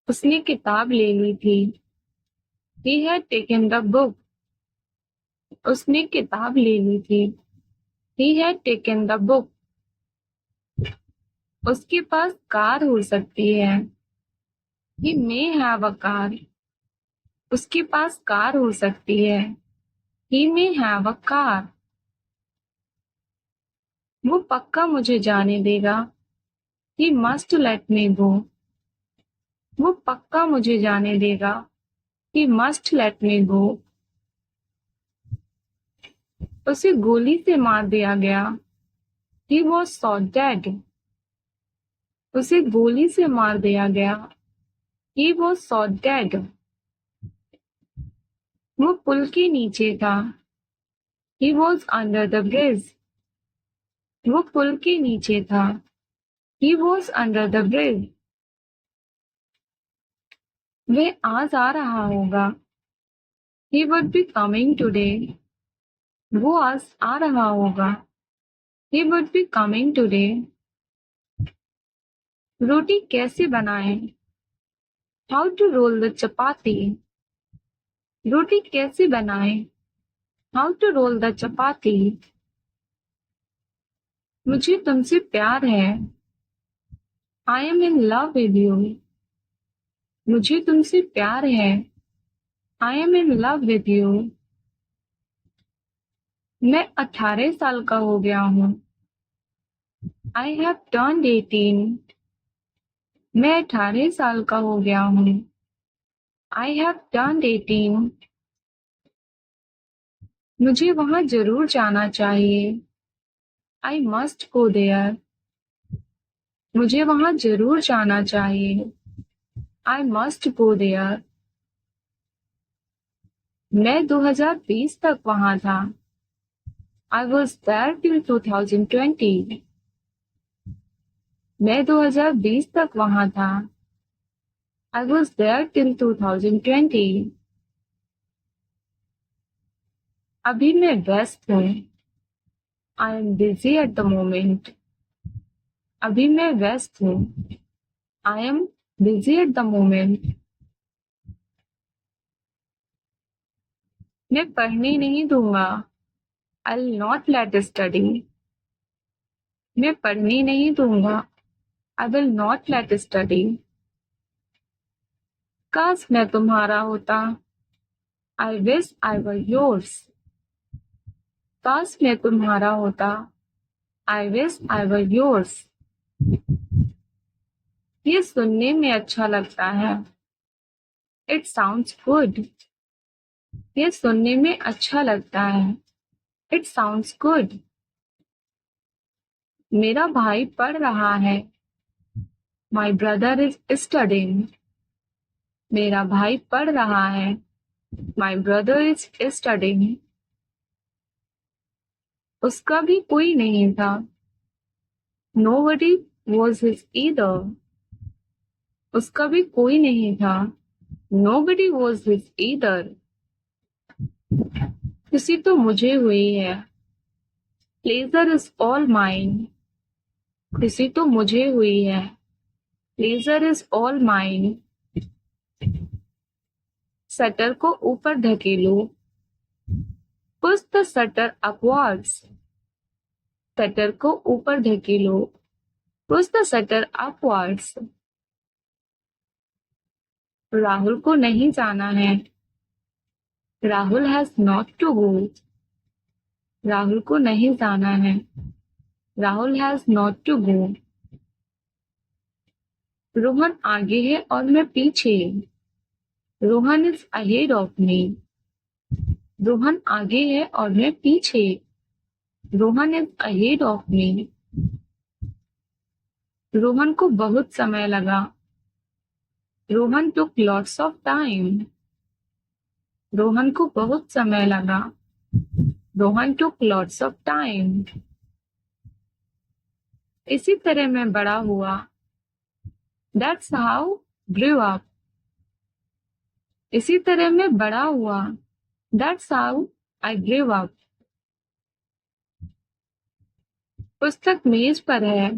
उसने किताब ले ली थी। He had taken the book. उसने किताब ले ली थी। He had taken the book. उसके पास कार हो सकती है। He may have a car. उसके पास कार हो सकती है। He may have a car. वो पक्का मुझे जाने देगा। He must let me go. वो पक्का मुझे जाने देगा। He must let me go. उसे गोली से मार दिया गया। He was shot dead. उसे गोली से मार दिया गया। He was shot dead. वो पुल के नीचे था। He was under the bridge. वो पुल के नीचे था। He was under the bridge. वह आज आ रहा होगा। He would be coming today. वो आज आ रहा होगा। He would be coming today. रोटी कैसे बनाएं? How to roll the chapati. रोटी कैसे बनाएं? How to roll the chapati. मुझे तुमसे प्यार है। I am in love with you. मुझे तुमसे प्यार है। I am in love with you. मैं 18 साल का हो गया हूँ। I have turned 18. मैं 18 साल का हो गया हूँ। I have turned 18. मुझे वहां जरूर जाना चाहिए। I must go there. मुझे वहां जरूर जाना चाहिए। I must go there. मैं 2020 तक वहां था। I was there till 2020. मैं 2020 तक वहां था। I was there till 2020. अभी मैं व्यस्त हूँ। I am busy at the moment. अभी मैं व्यस्त हूँ। I am busy at the moment. मैं पढ़ने नहीं दूंगा। I'll not let study. मैं पढ़ने नहीं दूंगा। I will not let study. काश मैं तुम्हारा होता। I wish I were yours. काश मैं तुम्हारा होता। I wish I were yours. ये सुनने में अच्छा लगता है। It sounds good. ये सुनने में अच्छा लगता है। It sounds good. मेरा भाई पढ़ रहा है। My brother is studying. मेरा भाई पढ़ रहा है। My brother is studying. उसका भी कोई नहीं था। Nobody was his either. उसका भी कोई नहीं था। Nobody was his either. खुशी तो मुझे हुई है। Pleasure is all mine. खुशी तो मुझे हुई है। Pleasure is all mine. Shutter को ऊपर धकेलो। Push the shutter upwards. Shutter को ऊपर धकेलो। Push the shutter upwards. Rahul को नहीं जाना है। Rahul has not to go. Rahul को नहीं जाना है। Rahul has not to go. Rohan आगे है और मैं पीछे। Rohan is ahead of me. Rohan आगे है और मैं पीछे। Rohan is ahead of me. Rohan को बहुत समय लगा। Rohan took lots of time. Rohan को बहुत समय लगा। Rohan took lots of time. इसी तरह मैं बड़ा हुआ। That's how grew up. इसी तरह मैं बड़ा हुआ। That's how I grew up. पुस्तक मेज पर है।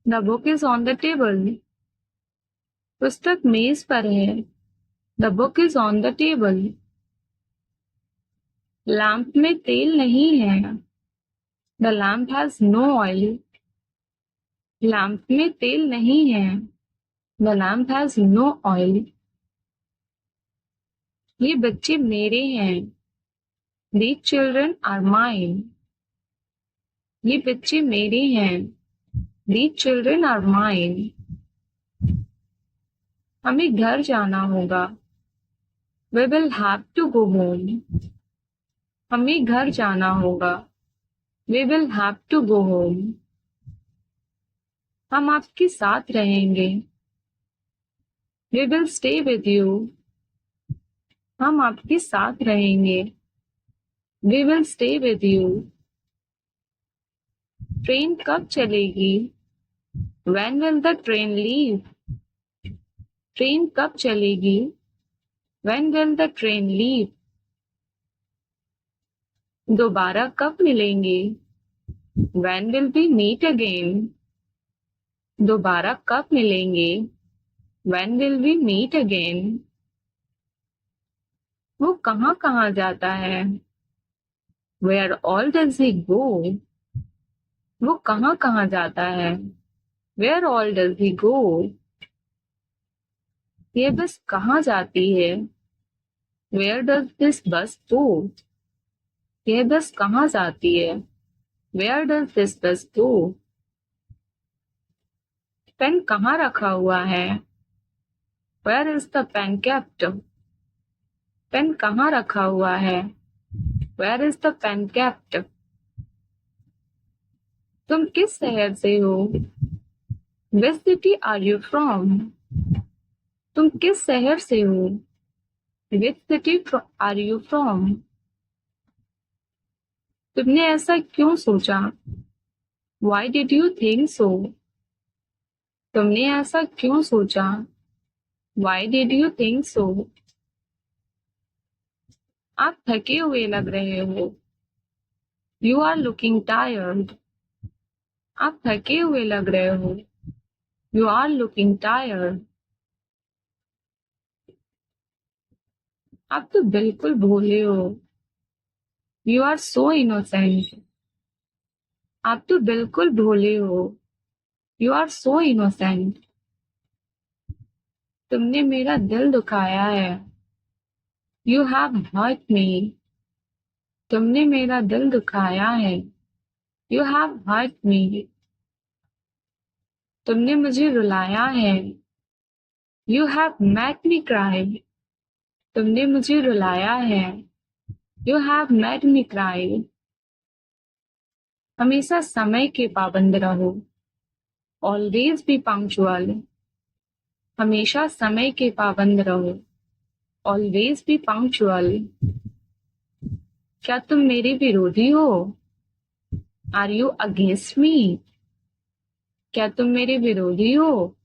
The book is on the table. पुस्तक मेज पर है। The book is on the table. Lamp में तेल नहीं है। The lamp has no oil. Lamp में तेल नहीं है। The lamp has no oil. ये बच्चे मेरे हैं। These children are mine. ये बच्चे मेरे हैं। These children are mine. हमें घर जाना होगा। We will have to go home. हमें घर जाना होगा। We will have to go home. हम आपके साथ रहेंगे। We will stay with you. हम आपके साथ रहेंगे। We will stay with you. Train कब चलेगी? When will the train leave? Train कब चलेगी? When will the train leave? दोबारा कब मिलेंगे? When will we meet again? दोबारा कब मिलेंगे? When will we meet again? वो कहाँ कहाँ जाता है? Where all does he go? वो कहाँ कहाँ जाता है? Where all does he go? ये बस कहाँ जाती है? Where does this bus go? ये बस कहाँ जाती है? Where does this bus go? Pen कहाँ रखा हुआ है? Where is the pen kept? Pen कहाँ रखा हुआ है? Where is the pen kept? तुम किस शहर से हो? Which city are you from? तुम किस शहर से हो? Which city are you from? तुमने ऐसा क्यों सोचा? Why did you think so? तुमने ऐसा क्यों सोचा? Why did you think so? आप थके हुए लग रहे हो। You are looking tired. आप थके हुए लग रहे हो। You are looking tired. आप तो बिल्कुल भोले हो। You are so innocent. आप तो बिल्कुल भोले हो। You are so innocent. तुमने मेरा दिल दुखाया है। You have hurt me. तुमने मेरा दिल दुखाया है। You have hurt me. तुमने मुझे रुलाया है। You have made me cry. तुमने मुझे रुलाया है। You have made me cry. हमेशा समय के पाबंद रहो। Always be punctual. हमेशा समय के पाबंद रहो। Always be punctual. क्या तुम मेरे विरोधी हो? Are you against me? क्या तुम मेरे विरोधी हो?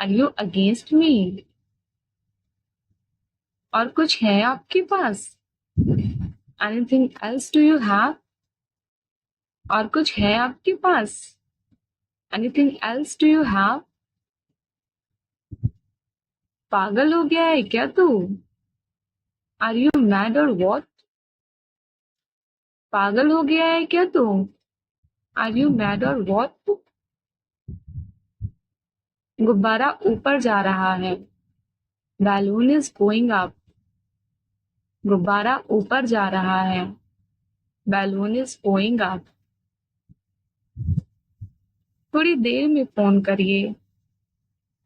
Are you against me? और कुछ है आपके पास? Anything else do you have? और कुछ है आपके पास? Anything else do you have? पागल हो गया है क्या तू? Are you mad or what? पागल हो गया है क्या तू? Are you mad or what? गुब्बारा ऊपर जा रहा है। Balloon is going up. गुब्बारा ऊपर जा रहा है। Balloon is going up. थोड़ी देर में फोन करिए।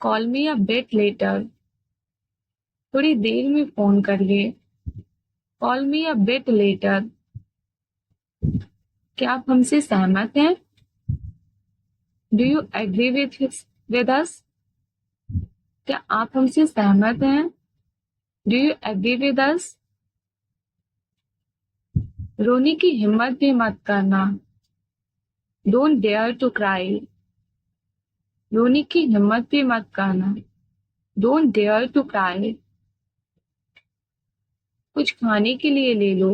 Call me a bit later. थोड़ी देर में फोन करिए। Call me a bit later. क्या आप हमसे सहमत हैं? Do you agree with us? क्या आप हमसे सहमत हैं? Do you agree with us? रोने की हिम्मत भी मत करना। Don't dare to cry. रोने की हिम्मत भी मत करना। Don't dare to cry. कुछ खाने के लिए ले लो।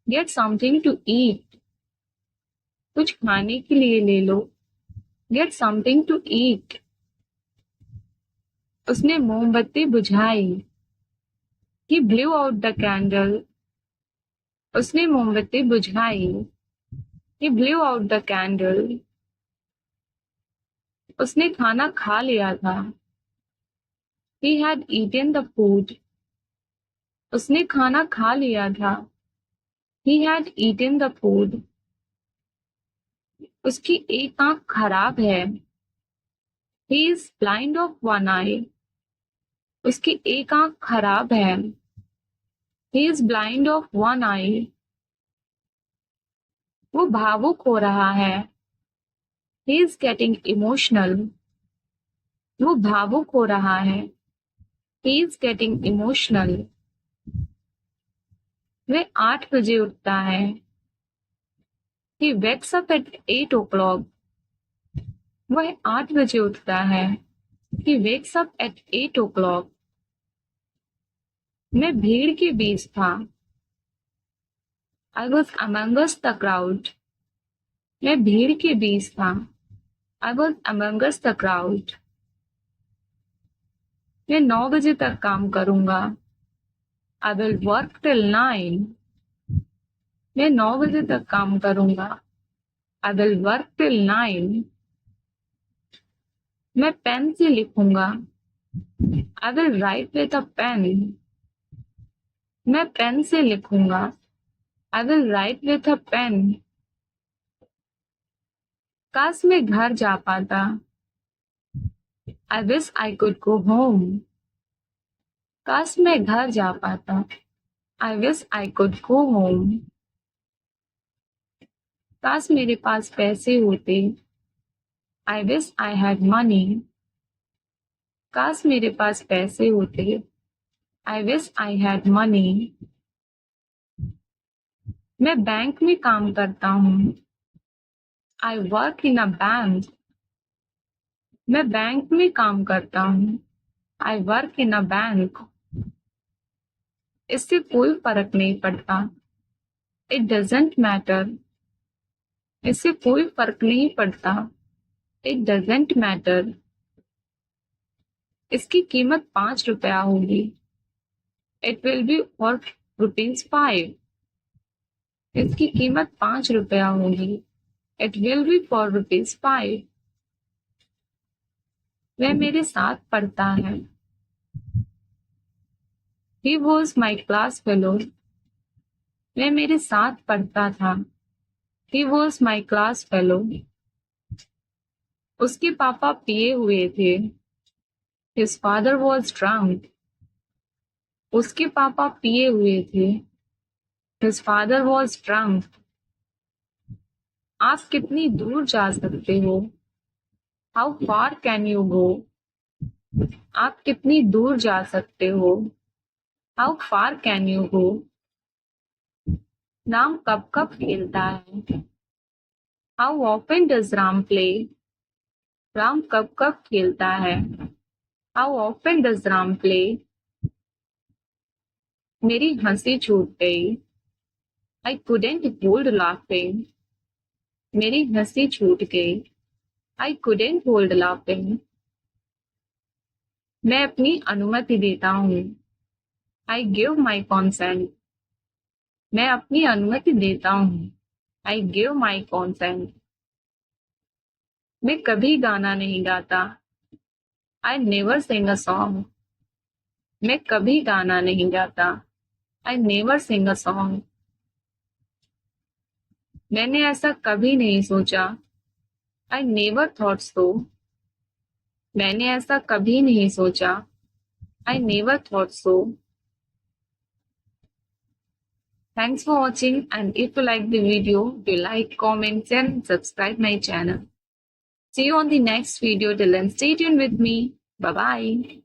Get something to eat. कुछ खाने के लिए ले लो। Get something to eat. उसने मोमबत्ती बुझाई। He blew out the candle. उसने मोमबत्ती बुझाई। He blew out the candle. उसने खाना खा लिया था। He had eaten the food. उसने खाना खा लिया था। He had eaten the food. उसकी एक आंख खराब है। He is blind of one eye. उसकी एक आंख खराब है। He is blind of one eye. वो भावुक हो रहा है। He is getting emotional. वो भावुक हो रहा है। He is getting emotional. वह 8 बजे उठता है। He wakes up at 8 o'clock. वह 8 बजे उठता है। He wakes up at 8 o'clock. मैं भीड़ के बीच था। I was amongst the crowd. मैं भीड़ के बीच था। I was amongst the crowd. मैं 9 बजे तक काम करूंगा। I will work till 9. मैं 9 बजे तक काम करूंगा। I will work till 9. मैं पेन से लिखूंगा। I will write with a pen. मैं पेन से लिखूंगा। I will write with a pen. काश मैं घर जा पाता। I wish I could go home. काश मैं घर जा पाता। I wish I could go home. काश मेरे पास पैसे होते। I wish I had money. काश मेरे पास पैसे होते। I wish I had money. मैं बैंक में काम करता हूँ। I work in a bank. मैं बैंक में काम करता हूँ। I work in a bank. इससे कोई फर्क नहीं पड़ता। It doesn't matter. इससे कोई फर्क नहीं पड़ता। It doesn't matter. इसकी कीमत 5 रुपया होगी। It will be for ₹5. इसकी कीमत 5 रुपया होगी। It will be for ₹5. वह मेरे साथ पढ़ता है। He was my class fellow. वह मेरे साथ पढ़ता था। He was my class fellow. उसके पापा पिए हुए थे। His father was drunk. उसके पापा पिए हुए थे। His father was drunk. आप कितनी दूर जा सकते हो? How far can you go? आप कितनी दूर जा सकते हो? How far can you go? Ram कब कब खेलता है? How often does Ram play? Ram कब कब खेलता है? How often does Ram play? मेरी हंसी छूट गई। I couldn't hold laughing. मेरी हंसी छूट गई। I couldn't hold laughing. मैं अपनी अनुमति देता हूँ। I give my consent. मैं अपनी अनुमति देता हूँ। I give my consent. मैं कभी गाना नहीं गाता। I never sing a song. मैं कभी गाना नहीं गाता। I never sing a song. मैंने ऐसा कभी नहीं सोचा। I never thought so. मैंने ऐसा कभी नहीं सोचा। I never thought so. Thanks for watching, and if you like the video, do like, comment, share and subscribe my channel. See you on the next video. Till then, stay tuned with me. Bye bye.